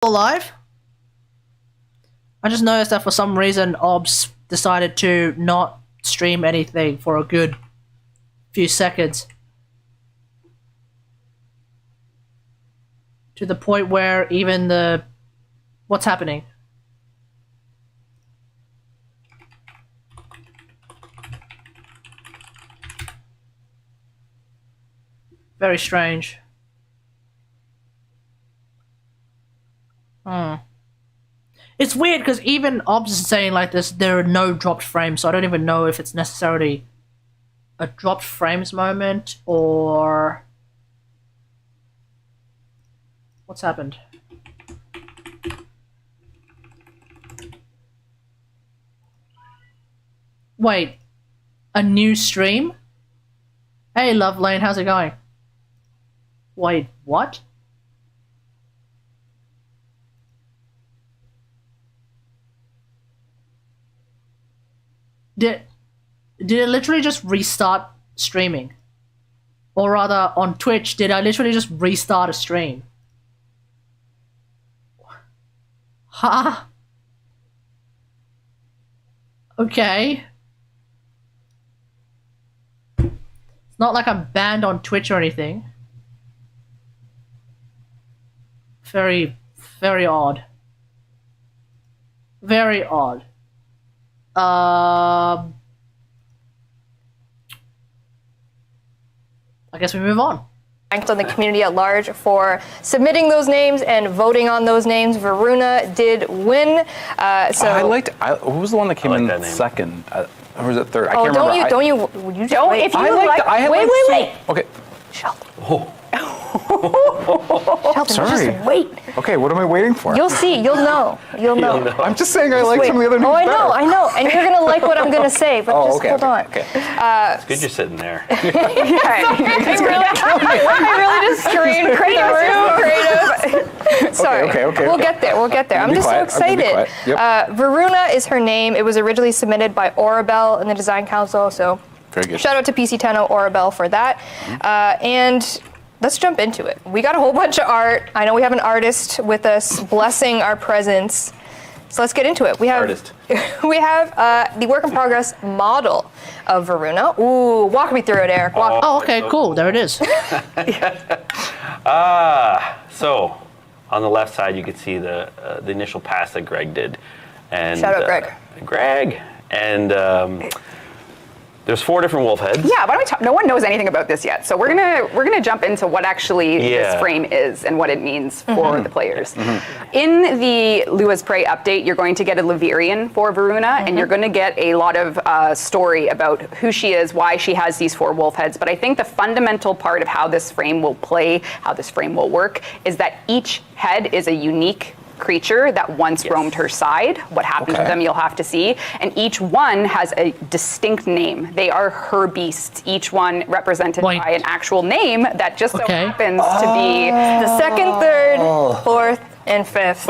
alive? I just noticed that for some reason OBS decided to not stream anything for a good few seconds. To the point where even the... What's happening? Very strange. It's weird because even OBS is saying like this, there are no dropped frames, so I don't even know if it's necessarily a dropped frames moment or what's happened. Wait, a new stream? Hey, Love Lane, how's it going? Wait, what? Did it literally just restart streaming? Or rather, on Twitch, did I literally just restart a stream? Huh? Okay. It's not like I'm banned on Twitch or anything. Very, very odd. Very odd. I guess we move on. Thanked on the community at large for submitting those names and voting on those names. Varuna did win. Who was the one that came in second? Or was it third? I can't remember. Wait. Okay. Sheldon. Oh. Sheldon, sorry. Just wait. Okay, what am I waiting for? You'll see. You'll know. I'm just saying I like some of the other names I better. know. And you're going to like what I'm going to say, but hold on. Okay. It's good you're sitting there. I really just screamed creative. Sorry. Okay. We'll get there. I'm just so excited. Yep. Varuna is her name. It was originally submitted by Orabel in the Design Council, so very good. Shout out to PC10 Orabel for that. And let's jump into it. We got a whole bunch of art. I know we have an artist with us blessing our presence. So let's get into it. We have the work in progress model of Varuna. Ooh, walk me through it, Eric. Oh, okay, cool. There it is. So on the left side, you can see the initial pass that Greg did. And shout out Greg. Greg. And there's 4 different wolf heads. Yeah, why don't we talk? No one knows anything about this yet, so we're gonna jump into what actually this frame is and what it means for the players. In the Lua's Prey update, you're going to get a Levirian for Varuna, and you're going to get a lot of story about who she is, why she has these 4 wolf heads. But I think the fundamental part of how this frame will play, how this frame will work, is that each head is a unique creature that once roamed her side. What happened to them, you'll have to see. And each one has a distinct name. They are her beasts, each one represented by an actual name that just so happens to be the 2nd, 3rd, 4th, and 5th.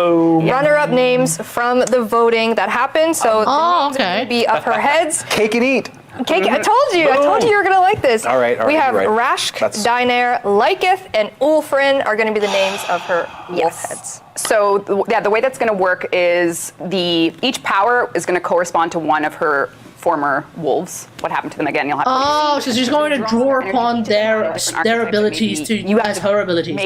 Runner-up names from the voting that happened. So the names are going to be of her heads. Cake and eat. Cake, I told you you were going to like this. All right, we have Rashk, Daener, Lyketh, and Ulfrin are going to be the names of her wolf heads. So the way that's going to work is each power is going to correspond to one of her former wolves. What happened to them again? You'll have to so she's going to draw upon their abilities as her abilities.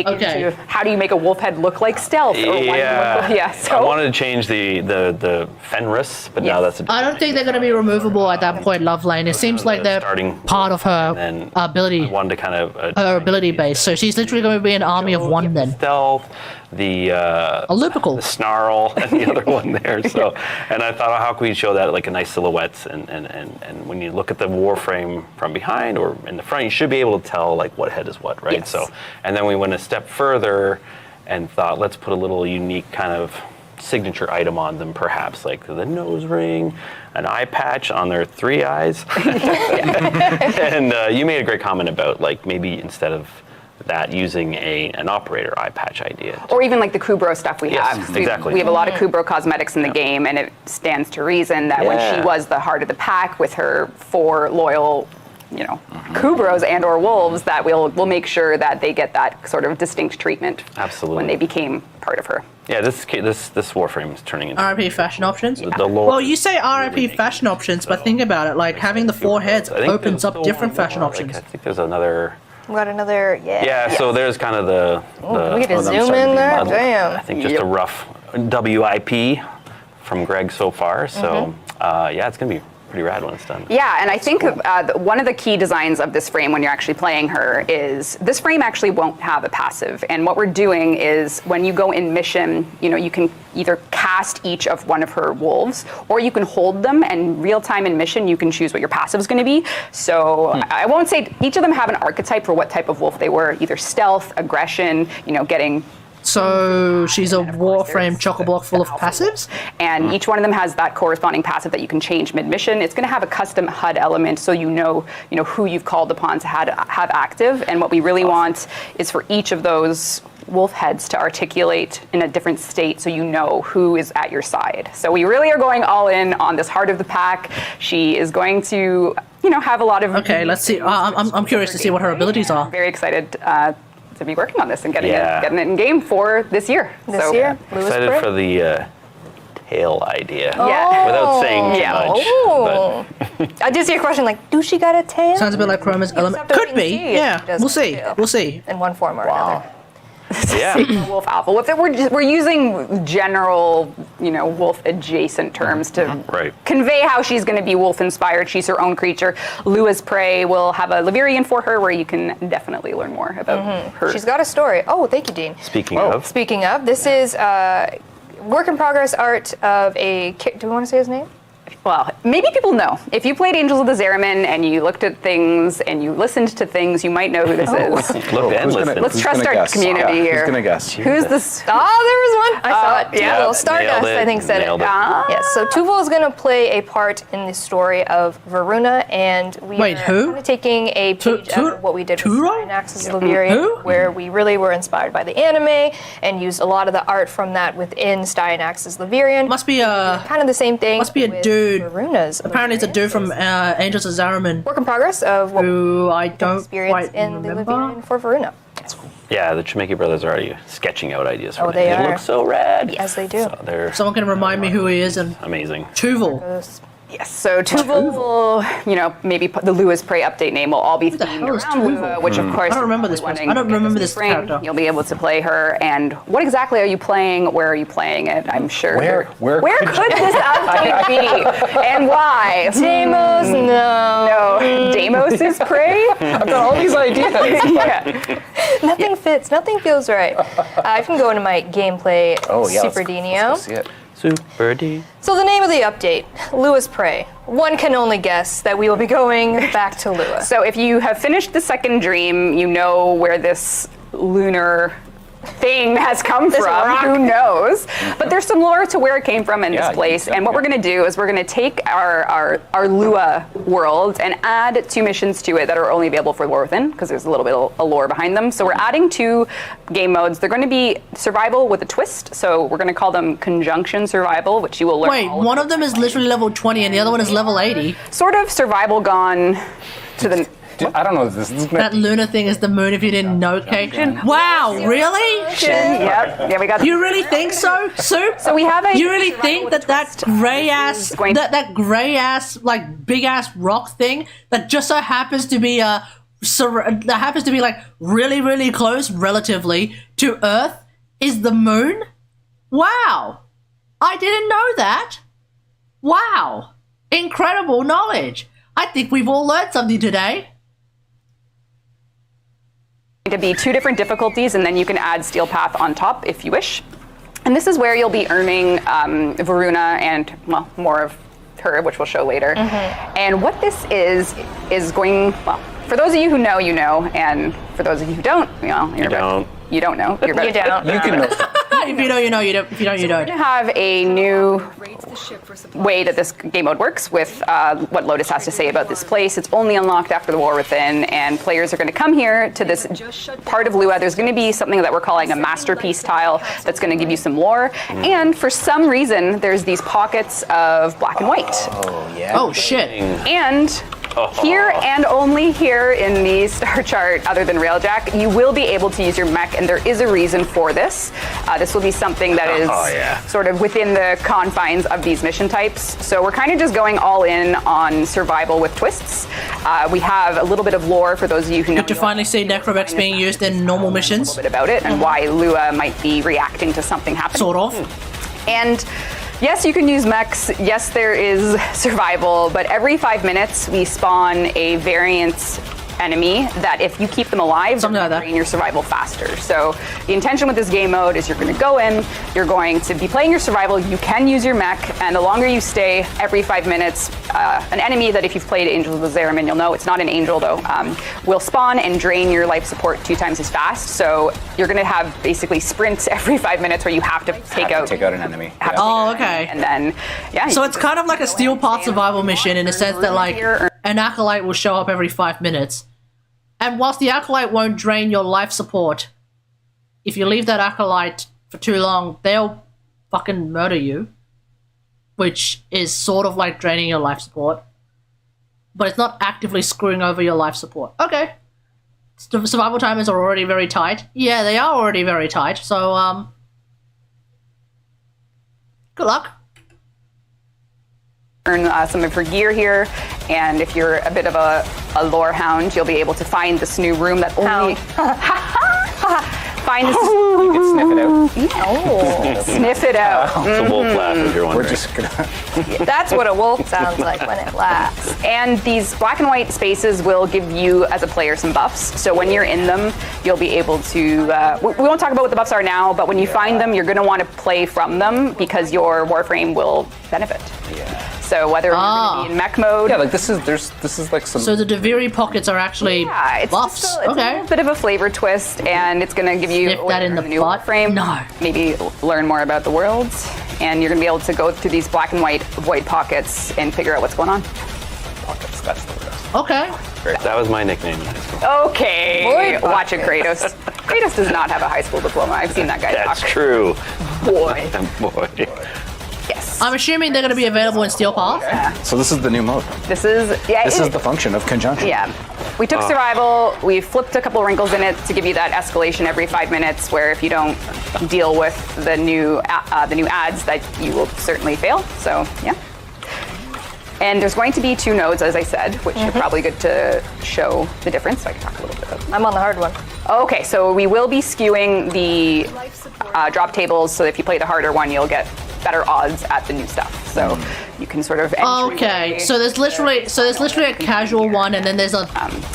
How do you make a wolf head look like stealth? So I wanted to change the Fenris, but now that's I don't think they're going to be removable at that point, Love Lane. It seems like they're part of her ability. I wanted to kind of her ability base. So she's literally going to be an army of one then. Stealth, the snarl, and the other one there. So, and I thought, how can we show that like a nice silhouettes? And when you look at the warframe from behind or in the front, you should be able to tell like what head is what, right? Yes. So, and then we went a step further and thought, let's put a little unique kind of signature item on them, perhaps like the nose ring, an eye patch on their 3 eyes. And you made a great comment about like maybe instead of that using an operator eye patch idea. Or even like the Kubro stuff we have. Exactly. We have a lot of Kubro cosmetics in the game, and it stands to reason that when she was the heart of the pack with her 4 loyal, Kubros and or wolves, that we'll make sure that they get that sort of distinct treatment when they became part of her. Yeah, this Warframe is turning into RIP fashion options. the lore. Well, you say RIP really fashion options, but think about it. Like having the 4 heads I think opens there's up still different one fashion more. options. I think there's another. We got another, Yeah, so there's kind of the we get to I'm zoom starting in to there. model. Damn. I think just a rough WIP from Greg so far. So yeah, it's gonna be pretty rad when it's done. Yeah, and I think one of the key designs of this frame when you're actually playing her is this frame actually won't have a passive. And what we're doing is when you go in mission, you can either cast each of one of her wolves, or you can hold them, and real time in mission, you can choose what your passive is going to be. So I won't say each of them have an archetype for what type of wolf they were, either stealth, aggression, getting. So she's a Warframe there's chock-a-block full of passives? And each one of them has that corresponding passive that you can change mid-mission. It's going to have a custom HUD element, so you know who you've called upon to have active. And what we really want is for each of those wolf heads to articulate in a different state, so you know who is at your side. So we really are going all in on this heart of the pack. She is going to, have a lot of. Okay, let's see. I'm curious to see what her abilities are. Very excited to be working on this and getting it in game for this year. This year? Lewis Excited Bray? for the tail idea. Yeah. Without saying too much. Oh. I did see a question like, do she got a tail? Sounds a bit like Chroma's element. have to Could wait be. and see if Yeah, she does we'll see. tail. We'll see. In one form or another. Yeah. Wolf alpha. We're using general, wolf adjacent terms to convey how she's going to be wolf inspired. She's her own creature. Lua's Prey will have a Levirian for her, where you can definitely learn more about her. She's got a story. Oh, thank you, Dean. Speaking of. Speaking of, this is work in progress art of a. Do we want to say his name? Well, maybe people know. If you played Angels of the Zariman and you looked at things and you listened to things, you might know who this is. Look and listen. Let's trust our community here. Who's gonna guess? Who's this? Oh, there was one. I saw it. yeah. Well, Stardust, Nailed it. I think, said Nailed it. it. Yes, so Tuval is going to play a part in the story of Varuna, and we Wait, are who? kind of taking a page out of what we did with Turo? Naxxas Levirian, Who? where we really were inspired by the anime and used a lot of the art from that within Naxxas Levirian. Must be a. Kind of the same thing. Must be a with dude. Varuna's Apparently, it's a dude from Levirians. Angels of Zariman, Work in progress of what we who I don't experienced quite in the remember. Levirian for Varuna. Yeah, the Chimeki brothers are already sketching out ideas for Oh, it. they It are. looks so rad. Yes, they do. So they're Someone can remind me who he is and amazing. Tuval. Yes, so Tuval will, maybe put the Lua's Prey update name will all be the themed hell is around Tuval? Lua, which of course. I don't remember this person. I don't remember this character. You'll be able to play her, and what exactly are you playing? Where are you playing it? I'm sure. Where could this update be, and why? Deimos, no. No, Deimos' Prey. I've got all these ideas. Yeah. Nothing fits. Nothing feels right. I can go into my gameplay Super Dinio. Let's go see it. Super D. So the name of the update, Lua's Prey. One can only guess that we will be going back to Lua. So if you have finished the second dream, you know where this lunar thing has come from. rock. Who knows? But there's some lore to where it came from in this place. And what we're going to do is we're going to take our Lua world and add 2 missions to it that are only available for lore within, because there's a little bit of lore behind them. So we're adding 2 game modes. They're going to be survival with a twist. So we're going to call them conjunction survival, which you will learn. Wait, one of them is literally level 20 and the other one is level 80. Sort of survival gone to the. Dude, I don't know. This is That lunar thing is the moon if you didn't know, Kate. Wow, really? Yep. Yeah, we got. You really think so, Soup? So we have a. You really think that gray ass, going- that gray ass, like big ass rock thing that just so happens to be that happens to be like really, really close relatively to Earth is the moon? Wow, I didn't know that. Wow, incredible knowledge. I think we've all learned something today. To be 2 different difficulties, and then you can add Steel Path on top if you wish. And this is where you'll be earning Varuna and, well, more of her, which we'll show later. And what this is going, well, for those of you who know, you know, and for those of you who don't, you don't. You don't know. You're You don't. You can know. If you know, you know. You don't. If you don't, you We're don't. going to have a new way that this game mode works with what Lotus has to say about this place. It's only unlocked after the War Within, and players are going to come here to this part of Lua. There's going to be something that we're calling a masterpiece tile that's going to give you some lore. And for some reason, there's these pockets of black and white. Oh yeah. Oh shit. And Here and only here in the star chart, other than Railjack, you will be able to use your mech, and there is a reason for this. This will be something that is sort of within the confines of these mission types. So we're kind of just going all in on survival with twists. We have a little bit of lore for those of you who know. Good to finally see necromex being used in normal missions. A little bit about it and why Lua might be reacting to something happening. Sort of. And yes, you can use mechs. Yes, there is survival, but every 5 minutes we spawn a variant enemy that if you keep them alive, something like that, drain your survival faster. So the intention with this game mode is you're going to go in, you're going to be playing your survival, you can use your mech, and the longer you stay, every 5 minutes, an enemy that if you've played Angels of the Zeramin, you'll know it's not an angel though, will spawn and drain your life support 2 times as fast. So you're going to have basically sprints every 5 minutes where you have to take out an enemy. Oh, okay. And then, yeah. So it's kind of like a Steel Path survival mission in the sense that like an acolyte will show up every 5 minutes. And whilst the acolyte won't drain your life support, if you leave that acolyte for too long, they'll fucking murder you. Which is sort of like draining your life support. But it's not actively screwing over your life support. Okay. Survival timers are already very tight. Yeah, they are already very tight, so, good luck. Earn some of her gear here, and if you're a bit of a lore hound, you'll be able to find this new room that only... Find this... You can sniff it out. Oh, sniff it out. It's a wolf laugh, if you're wondering. We're just gonna... That's what a wolf sounds like when it laughs. And these black and white spaces will give you, as a player, some buffs. So when you're in them, you'll be able to... we won't talk about what the buffs are now, but when you find them, you're going to want to play from them because your Warframe will benefit. Yeah. So whether you're going to be in mech mode... Yeah, like this is like some... So the Deviri pockets are actually it's buffs. Just it's a little bit of a flavor twist, and it's going to give you Sniff that in the new butt? frame. No. Maybe learn more about the worlds, and you're going to be able to go through these black and white void pockets and figure out what's going on. Pockets, that's the word. Okay. Great. That was my nickname in high school. Okay. Watch it, Kratos. Kratos does not have a high school diploma. I've seen that guy That's talk. true. Boy. Boy. Yes. I'm assuming they're going to be available in Steel Path. Yeah. So this is the new mode. This is the function of conjunction. Yeah. We took survival, we flipped a couple wrinkles in it to give you that escalation every 5 minutes where if you don't deal with the new ads that you will certainly fail. So, yeah. And there's going to be 2 nodes, as I said, which are probably good to show the difference. So I can talk a little bit about them. I'm on the hard one. Okay, so we will be skewing the drop tables, so if you play the harder one, you'll get better odds at the new stuff. So you can sort of Okay, so there's literally a casual one, and then there's a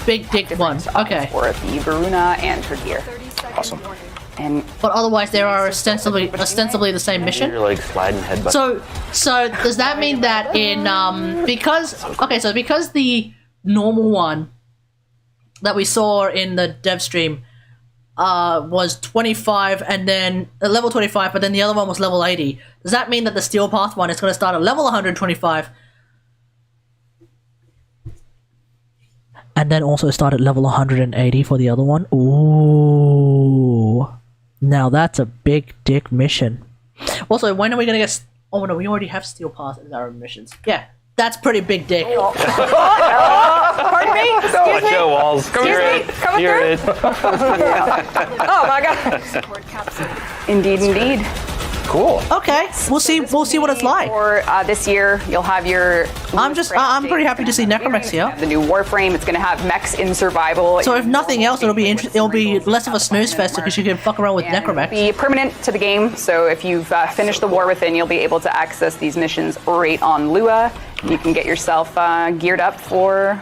big dick one. Okay. For the Varuna and her gear. Awesome. And But otherwise, they are ostensibly the same mission. You're like sliding headbutt. So does that mean that in because the normal one that we saw in the DevStream was 25 and then level 25, but then the other one was level 80. Does that mean that the Steel Path one is going to start at level 125 and then also start at level 180 for the other one? Ooh, now that's a big dick mission. Also, when are we going to get? Oh no, we already have Steel Path as our missions. Yeah, that's pretty big dick. Pardon me? Excuse me? Joe Walls, hear it. Coming Hear it. Oh my god. indeed. Cool. Okay, we'll see what it's like. For this year, you'll have your... I'm pretty happy to see Necromex here. The new Warframe, it's going to have mechs in survival. So if nothing else, it'll be less of a snooze fest because you can fuck around with Necromex. Be permanent to the game, so if you've finished the War Within, you'll be able to access these missions right on Lua. You can get yourself geared up for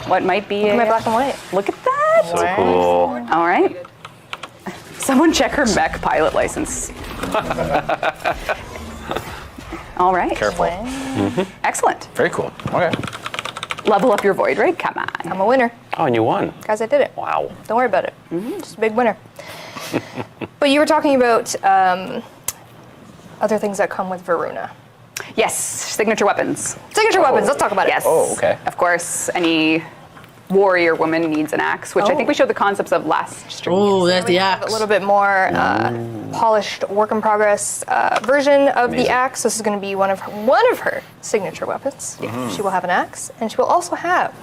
what might be My black and white. Look at that! So cool. All right. Someone check her mech pilot license. All right. Careful. Excellent. Very cool. Okay. Level up your void, right? Come on. I'm a winner. Oh, and you won. Guys, I did it. Wow. Don't worry about it. Just a big winner. But you were talking about other things that come with Varuna. Yes, signature weapons. Signature weapons. Let's talk about it. Yes. Oh, okay. Of course, any warrior woman needs an axe, which I think we showed the concepts of last stream. Oh, there's the axe. A little bit more polished work in progress version of the axe. This is going to be one of her signature weapons. She will have an axe, and she will also have.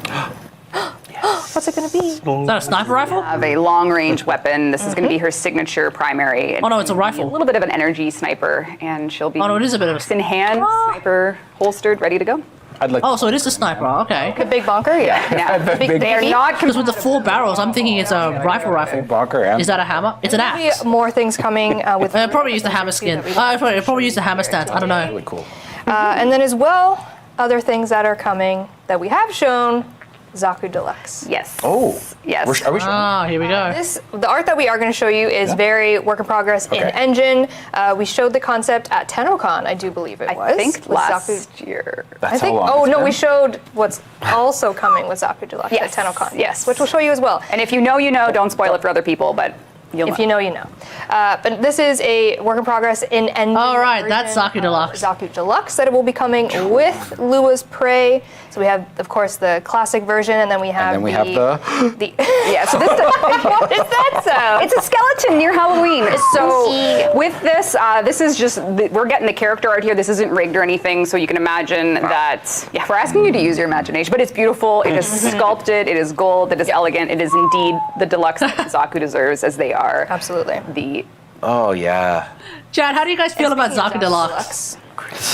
What's it going to be? Is that a sniper rifle? Have a long-range weapon. This is going to be her signature primary. Oh no, it's a rifle. A little bit of an energy sniper, and she'll be. Oh no, it is a bit of a. In hand, sniper holstered, ready to go. I'd like. Oh, so it is a sniper. Okay. The big bonker, yeah. They are not. Because with the 4 barrels, I'm thinking it's a rifle. Bunker, yeah. Is that a hammer? It's an axe. Maybe more things coming with. Probably use the hammer skin. Probably use the hammer stance. I don't know. Really cool. And then as well, other things that are coming that we have shown. Zaku Deluxe. Yes. Oh. Yes. Are we sure? Ah, here we go. The art that we are going to show you is very work in progress in engine. We showed the concept at TennoCon, I do believe it was. I think with last year. That's how long it's no, been? we showed what's also coming with Zaku Deluxe Yes. at TennoCon. Yes. Which we'll show you as well. And if you know, you know. Don't spoil it for other people, but you'll If you know, you know. But this is a work in progress in engine. All right, that's version Zaku Deluxe. of Zaku Deluxe that it will be coming with Lua's Prey. So we have, of course, the classic version, and then we have And then we have the. Yeah, so this what is that sound? It's a skeleton near Halloween. So with this, this is just, we're getting the character art here. This isn't rigged or anything, so you can imagine that, yeah, we're asking you to use your imagination, but it's beautiful, it is sculpted, it is gold, it is elegant, it is indeed the deluxe that Zaku deserves, as they are. Absolutely. The Oh yeah. Chad, how do you guys feel about Zaku Deluxe?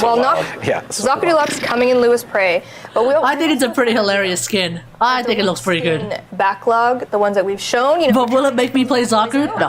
Well, not Yeah. Zaku Deluxe coming in Lua's Prey, but we I think it's a pretty hilarious skin. I think it looks pretty good. backlog, the ones that we've shown. You know, But will it make me play Zaku? No.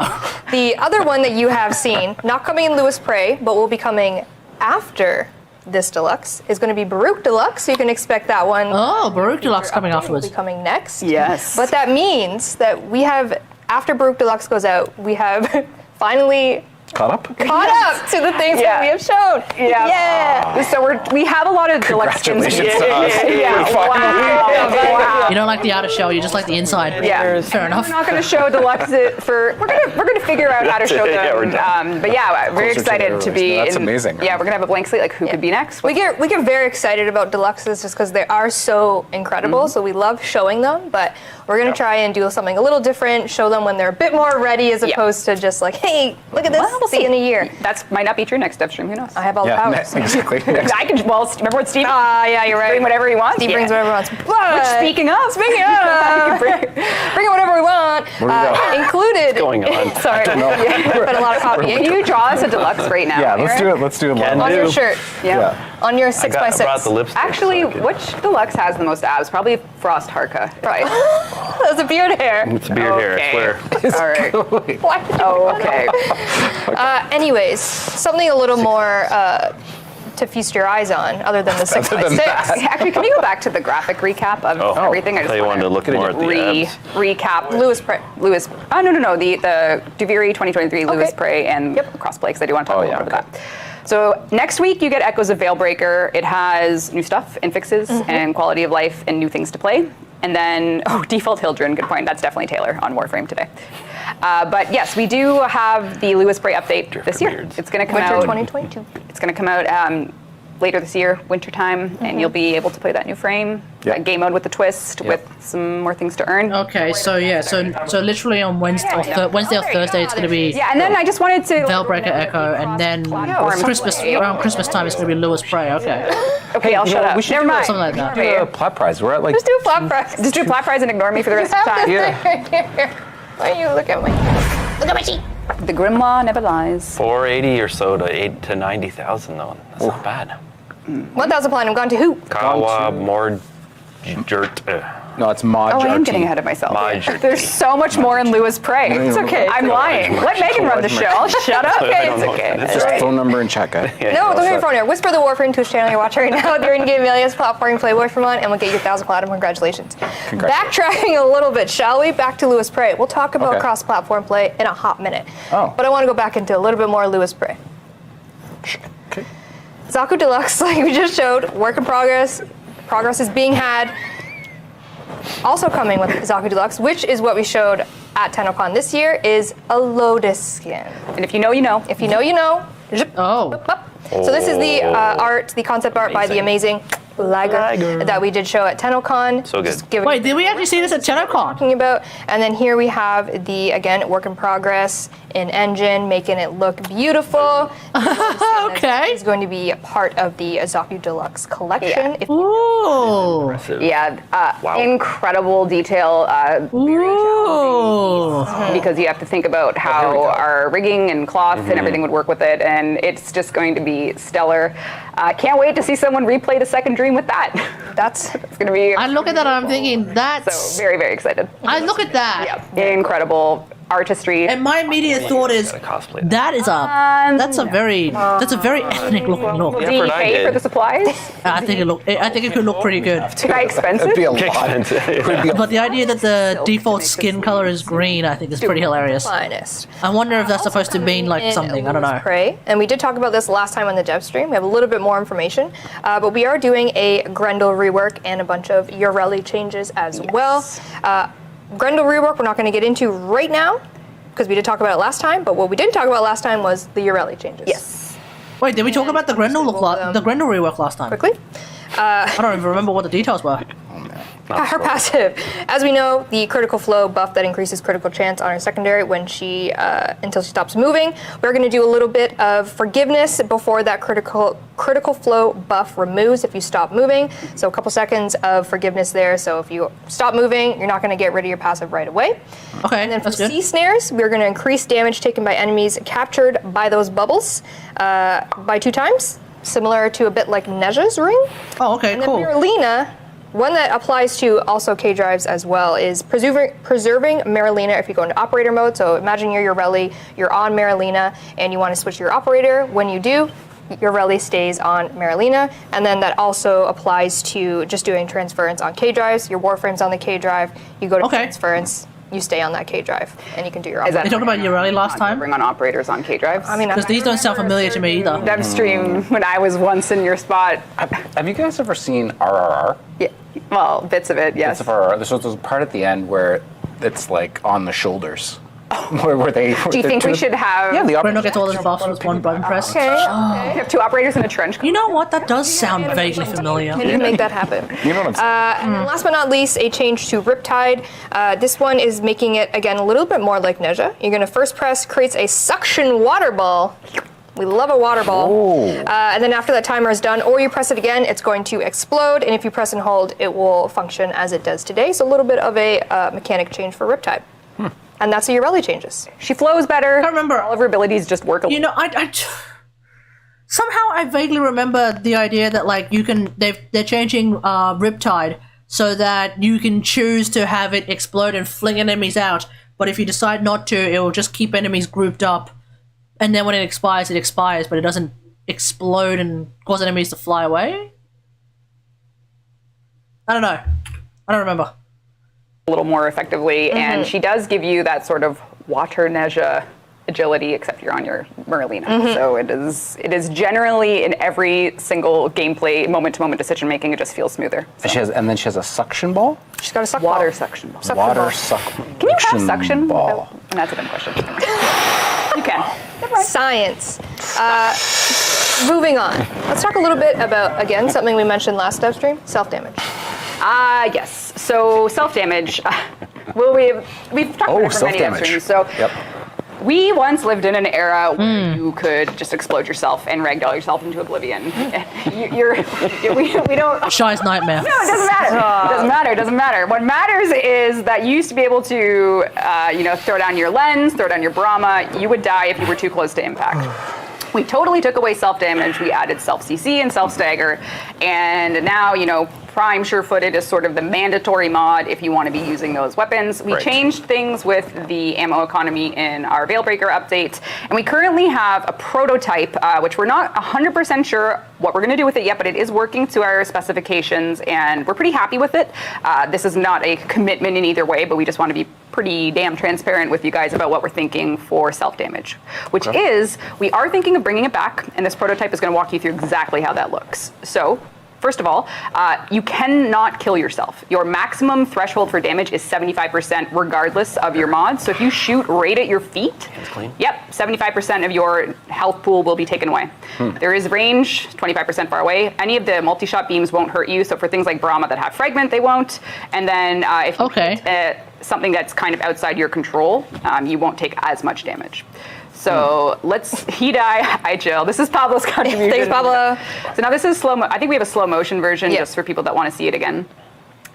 the other one that you have seen, not coming in Lua's Prey, but will be coming after this deluxe, is going to be Baruch Deluxe. So you can expect that one. Oh, Baruch Deluxe coming Update will afterwards. be coming next. Yes. But that means that we have, after Baruch Deluxe goes out, we have finally Caught up? caught up to the things that we have shown. Yeah. So we have a lot of deluxe skins. Congratulations to us. Yeah. Wow. You don't like the outer shell, you just like the inside. Yeah. Fair enough. We're not going to show deluxe for. We're gonna figure out how to show Yeah, we're them. done. But yeah, very Closer to excited the to be. release. That's amazing. Yeah, we're gonna have a blank slate. Like who could be next? We get very excited about deluxes just because they are so incredible. So we love showing them, but we're gonna try and do something a little different. Show them when they're a bit more ready, as opposed to just like, hey, look at this. Well, we'll see you in a year. That might not be true next DevStream. Who knows? I have all the Yeah, powers. exactly. I can. Well, remember what Steve? Yeah, you're right. Bring whatever he wants. Steve brings whatever he wants. Which, But speaking of, bring whatever we want. Where do we go? Included. going on? Sorry. Been a lot of copying. Can you draw us a deluxe right now? Yeah, let's do Aaron? it. Let's do it Can live. On your do. shirt. Yeah. On your I 6x6. brought the lipstick. Actually, so I could- which deluxe has the most abs? Probably Frost Harka. Right. That's a beard hair. It's a beard hair, I swear. All right. Why did you Oh, okay. Anyways, something a little more to feast your eyes on, other than the 6x6. Actually, can we go back to the graphic recap of everything? I thought you wanted to look more at the abs. recap Lua's Prey. Lewis. Oh no, the Duviri 2023 Lewis Prey and crossplay, because I do want to talk a little bit about that. So next week you get Echoes of Veilbreaker. It has new stuff and fixes and quality of life and new things to play. And then, default Hildren, good point. That's definitely Taylor on Warframe today. But yes, we do have the Lewis Prey update this year. Beards. It's going to come Winter out. 2022. It's going to come out later this year, wintertime, and you'll be able to play that new frame, game mode with the twist, with some more things to earn. Okay, so yeah, so literally on Wednesday or Thursday it's gonna be Yeah, and then I just wanted to. Veilbreaker Echo, and then Christmas around Christmas time it's gonna be Lewis Prey. Okay, Okay, I'll shut up. we should Never do mind. something like that. Do a plat prize. We're at like. Just do a flat price. Just do a flat prize and ignore me for the rest of the time. Why you look at me? Look at my sheet. The Grimlaw never lies. 480 or so to 90,000 though. That's not bad. 1,000 platinum gone to who? Kawa, more dirt. No, it's Mod. Oh, I am RT. getting ahead of myself. Major. There's so much more in Lewis Prey. It's okay. I'm lying. Let Megan run the show. I'll shut up. I don't It's know okay. what that is. Just Right. phone number and chat, guy. No, don't your phone here. Whisper the Warframe Twitch channel you're watching right now. They're in-game alias platforming play Warframe on, and we'll get you 1,000 platinum. Congratulations. Backtracking a little bit, shall we? Back to Lewis Prey. We'll talk about cross-platform play in a hot minute. Oh. But I want to go back into a little bit more Lewis Prey. Okay. Zaku Deluxe, like we just showed, work in progress. Progress is being had. Also coming with Zaku Deluxe, which is what we showed at TennoCon this year, is a Lotus skin. And if you know, you know. If you know, you know. Zip, Oh. up, up. So this is the art, the concept art by the amazing Lager that we did show at TennoCon. So good. Wait, did we actually see this at TennoCon? Talking about, and then here we have the again work in progress in engine, making it look beautiful. Okay. It's going to be a part of the Azaku Deluxe collection. Yeah. Ooh. Wow. Incredible detail. Very challenging because you have to think about how our rigging and cloth and everything would work with it, and it's just going to be stellar. Can't wait to see someone replay the second dream with that. That's going to be. I look at that and I'm thinking that's. So very, very excited. I look at that. Yeah, incredible artistry. And my immediate thought is that is that's a very ethnic looking look. Did you pay for the supplies? I think it could look pretty good. Is that expensive? It'd be a lot. Expensive. But the idea that the default skin color is green, I think is pretty hilarious. Finest. I wonder if that's supposed to mean like something. I don't know. Prey, and we did talk about this last time on the DevStream. We have a little bit more information, but we are doing a Grendel rework and a bunch of Ureli changes as well. Grendel rework we're not going to get into right now because we did talk about it last time, but what we didn't talk about last time was the Ureli changes. Yes. Wait, did we talk about the Grendel the Grendel rework last time? Quickly. I don't even remember what the details were. Her passive. As we know, the critical flow buff that increases critical chance on her secondary when she until she stops moving. We're going to do a little bit of forgiveness before that critical flow buff removes if you stop moving. So a couple seconds of forgiveness there. So if you stop moving, you're not going to get rid of your passive right away. Okay, and then for that's good. sea snares, we're going to increase damage taken by enemies captured by those bubbles by 2 times, similar to a bit like Neja's ring. Oh, okay, And then cool. Marilena, one that applies to also K-drives as well, is preserving Marilena if you go into operator mode. So imagine you're Ureli, you're on Marilena, and you want to switch to your operator. When you do, Ureli stays on Marilena. And then that also applies to just doing transference on K-drives. Your Warframe's on the K-drive, you go to transference, you stay on that K-drive, and you can do your operator. They talked about Ureli last time? Bring on operators on K-drives. I mean, Because these don't sound familiar to me either. DevStream, when I was once in your spot. Have you guys ever seen RRR? Yeah. Well, bits of it, yes. Bits of RRR. There's a part at the end where it's like on the shoulders. where they. Do you think we should have? Yeah, the Brendo gets all his buffs with one button press. Okay. You have 2 operators in a trench coat. You know what? That does sound vaguely familiar. Can you make that happen? You know what I'm saying? And then last but not least, a change to Riptide. This one is making it, again, a little bit more like Neja. You're going to first press, creates a suction water ball. We love a water ball. And then after that timer is done, or you press it again, it's going to explode. And if you press and hold, it will function as it does today. So a little bit of a mechanic change for Riptide. And that's the Ureli changes. She flows better. I can't remember. All of her abilities just work a You know, somehow I vaguely remember the idea that like they're changing Riptide so that you can choose to have it explode and fling enemies out. But if you decide not to, it will just keep enemies grouped up. And then when it expires, but it doesn't explode and cause enemies to fly away? I don't know. I don't remember. a little more effectively, and she does give you that sort of water Neja agility, except you're on your Marilena. So it is generally in every single gameplay moment-to-moment decision making, it just feels smoother. So. And then she has a suction ball. She's got a suck Water ball. suction ball. Suction Can you have suction ball? And that's a dumb question. You can. Science. Moving on. Let's talk a little bit about, again, something we mentioned last DevStream, self-damage. Yes. So self-damage. Well, we've talked about it for many DevStreams. So we once lived in an era where you could just explode yourself and ragdoll yourself into oblivion. We don't. Shy's nightmare. No, it doesn't matter. What matters is that you used to be able to, throw down your lens, throw down your Brahma. You would die if you were too close to impact. We totally took away self-damage. We added self-CC and self-stagger. And now, Prime Sure-Footed is sort of the mandatory mod if you want to be using those weapons. We changed things with the ammo economy in our Veilbreaker update. And we currently have a prototype, which we're not 100% sure what we're going to do with it yet, but it is working to our specifications, and we're pretty happy with it. This is not a commitment in either way, but we just want to be pretty damn transparent with you guys about what we're thinking for self-damage, which is, we are thinking of bringing it back, and this prototype is going to walk you through exactly how that looks. So, First of all, you cannot kill yourself. Your maximum threshold for damage is 75% regardless of your mod. So if you shoot right at your feet, yep, 75% of your health pool will be taken away. There is range, 25% far away. Any of the multi-shot beams won't hurt you. So for things like Brahma that have fragment, they won't. And then if you hit something that's kind of outside your control, you won't take as much damage. So he die, I chill. This is Pablo's contribution. Thanks, Pablo. So now this is I think we have a slow motion version just for people that want to see it again.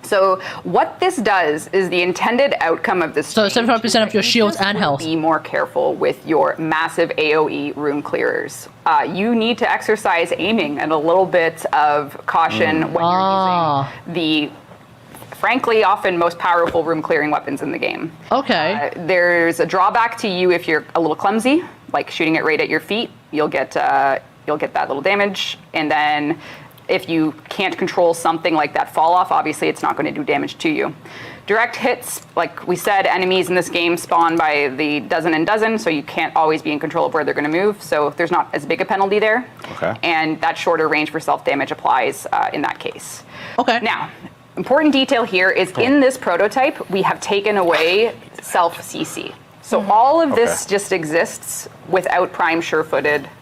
So what this does is the intended outcome of this. So 75% of your shields and health. Be more careful with your massive AoE room clearers. You need to exercise aiming and a little bit of caution when you're using the frankly, often most powerful room clearing weapons in the game. Okay. There's a drawback to you if you're a little clumsy, like shooting it right at your feet. You'll get that little damage, and then if you can't control something like that fall off, obviously it's not going to do damage to you. Direct hits, like we said, enemies in this game spawn by the dozen and dozen, so you can't always be in control of where they're going to move. So there's not as big a penalty there. Okay. And that shorter range for self damage applies in that case. Okay. Now, important detail here is in this prototype, we have taken away self-CC. So all of this just exists without prime sure-footed